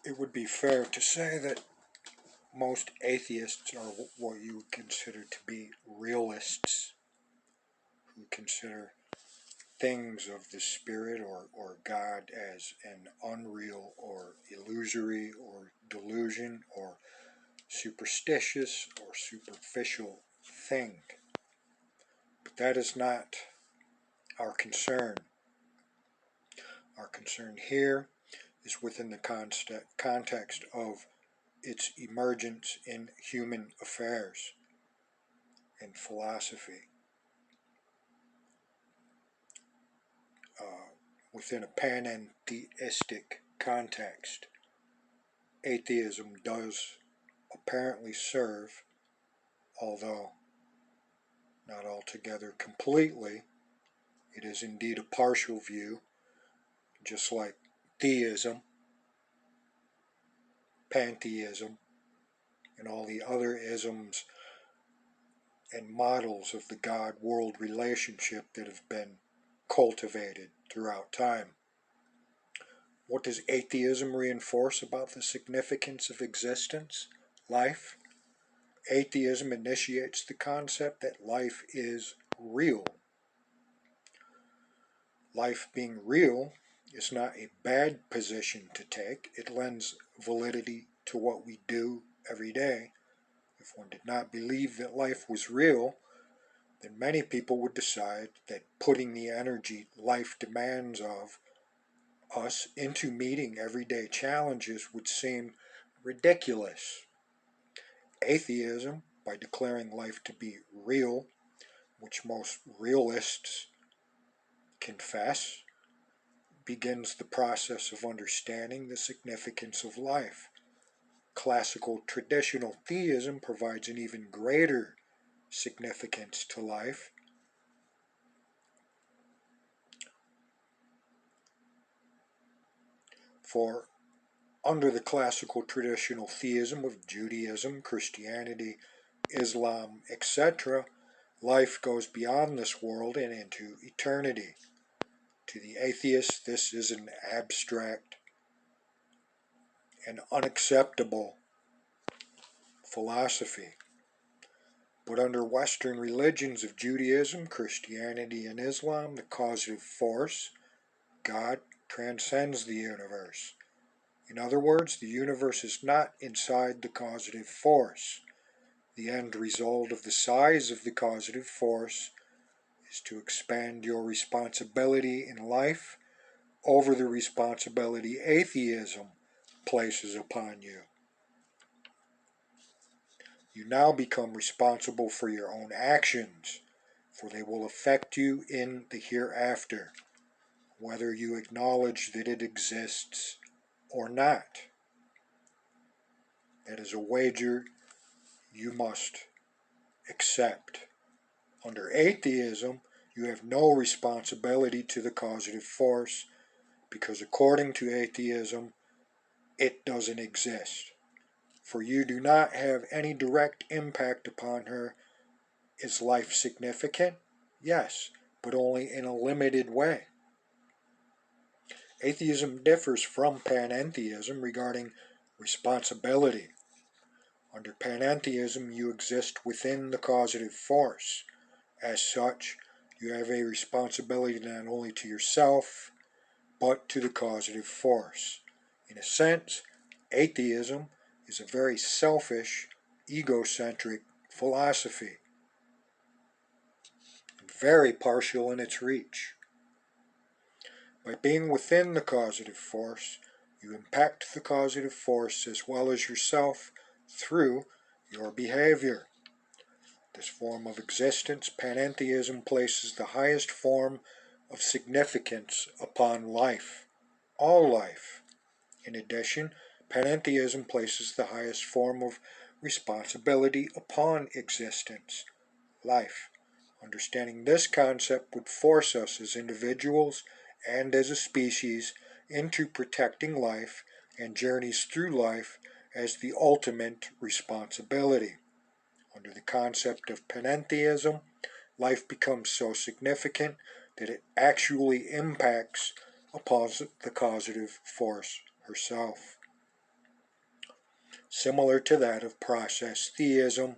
It would be fair to say that most atheists are what you would consider to be realists, who consider things of the spirit or God as an unreal or illusory or delusion or superstitious or superficial thing. But that is not our concern. Our concern here is within the context of its emergence in human affairs and philosophy. Within a panentheistic context, atheism does apparently serve, although not altogether completely. It is indeed a partial view, just like theism, pantheism, and all the other isms and models of the God-world relationship that have been cultivated throughout time. What does atheism reinforce about the significance of existence, life? Atheism initiates the concept that life is real. Life being real is not a bad position to take. It lends validity to what we do every day. If one did not believe that life was real, then many people would decide that putting the energy life demands of us into meeting everyday challenges would seem ridiculous. Atheism, by declaring life to be real, which most realists confess, begins the process of understanding the significance of life. Classical traditional theism provides an even greater significance to life. For under the classical traditional theism of Judaism, Christianity, Islam, etc., life goes beyond this world and into eternity. To the atheist, this is an abstract and unacceptable philosophy. But under Western religions of Judaism, Christianity, and Islam, the causative force, God, transcends the universe. In other words, the universe is not inside the causative force. The end result of the size of the causative force is to expand your responsibility in life over the responsibility atheism places upon you. You now become responsible for your own actions, for they will affect you in the hereafter, whether you acknowledge that it exists or not. That is a wager you must accept. Under atheism, you have no responsibility to the causative force because according to atheism, it doesn't exist. For you do not have any direct impact upon her. Is life significant? Yes, but only in a limited way. Atheism differs from panentheism regarding responsibility. Under panentheism, you exist within the causative force. As such, you have a responsibility not only to yourself, but to the causative force. In a sense, atheism is a very selfish, egocentric philosophy, and very partial in its reach. By being within the causative force, you impact the causative force as well as yourself through your behavior. This form of existence, panentheism, places the highest form of significance upon life, all life. In addition, panentheism places the highest form of responsibility upon existence, life. Understanding this concept would force us as individuals and as a species into protecting life and journeys through life as the ultimate responsibility. Under the concept of panentheism, life becomes so significant that it actually impacts upon the causative force herself. similar to that of process theism.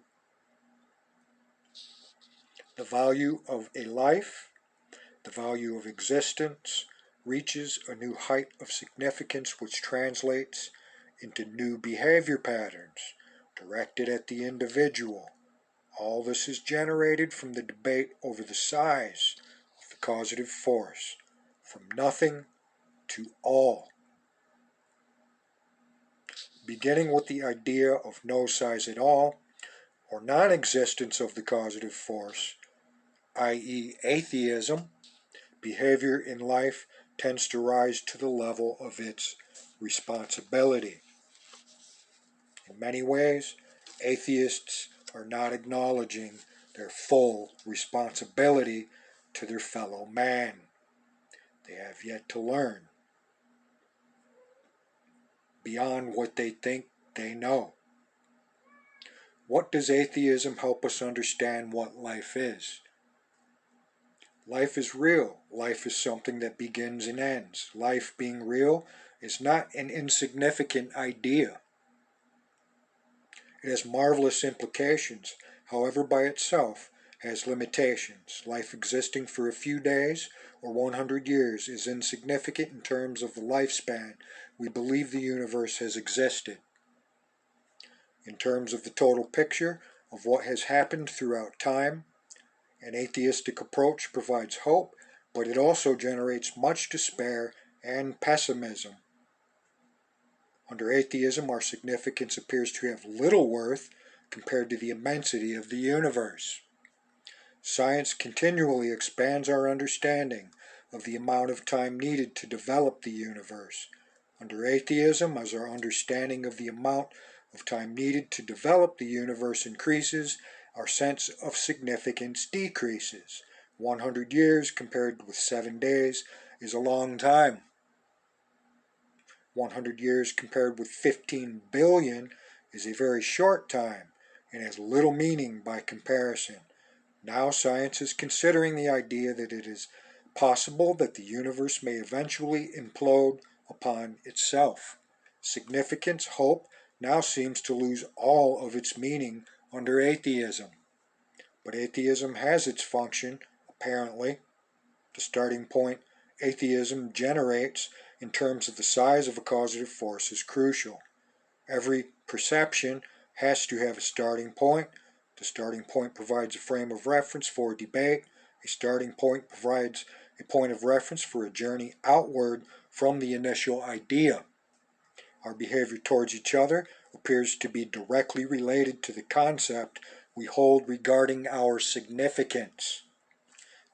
The value of a life, the value of existence, reaches a new height of significance which translates into new behavior patterns directed at the individual. All this is generated from the debate over the size of the causative force, from nothing to all. Beginning with the idea of no size at all, or non-existence of the causative force, i.e. atheism, behavior in life tends to rise to the level of its responsibility. In many ways, atheists are not acknowledging their full responsibility to their fellow man. They have yet to learn beyond what they think they know. What does atheism help us understand what life is? Life is real. Life is something that begins and ends. Life being real is not an insignificant idea. It has marvelous implications, however by itself has limitations. Life existing for a few days or 100 years is insignificant in terms of the lifespan we believe the universe has existed. In terms of the total picture of what has happened throughout time, an atheistic approach provides hope, but it also generates much despair and pessimism. Under atheism, our significance appears to have little worth compared to the immensity of the universe. Science continually expands our understanding of the amount of time needed to develop the universe. Under atheism, as our understanding of the amount of time needed to develop the universe increases, our sense of significance decreases. 100 years compared with 7 days is a long time. 100 years compared with 15 billion is a very short time and has little meaning by comparison. Now science is considering the idea that it is possible that the universe may eventually implode upon itself. Significance, hope, now seems to lose all of its meaning under atheism. But atheism has its function, apparently. The starting point atheism generates in terms of the size of a causative force is crucial. Every perception has to have a starting point. The starting point provides a frame of reference for debate. A starting point provides a point of reference for a journey outward from the initial idea. Our behavior towards each other appears to be directly related to the concept we hold regarding our significance.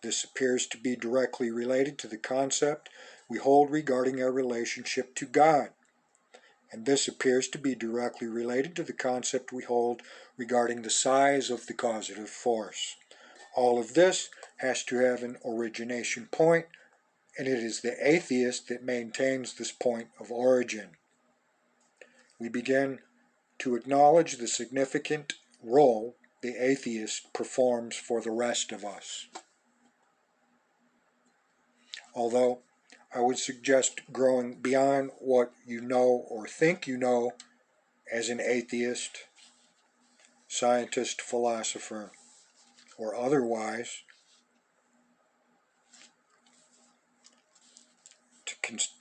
This appears to be directly related to the concept we hold regarding our relationship to God. And this appears to be directly related to the concept we hold regarding the size of the causative force. All of this has to have an origination point, and it is the atheist that maintains this point of origin. We begin to acknowledge the significant role the atheist performs for the rest of us. Although I would suggest growing beyond what you know or think you know as an atheist, scientist, philosopher, or otherwise,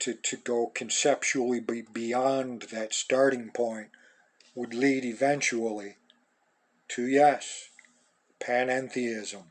to go conceptually beyond that starting point would lead eventually to, yes, panentheism.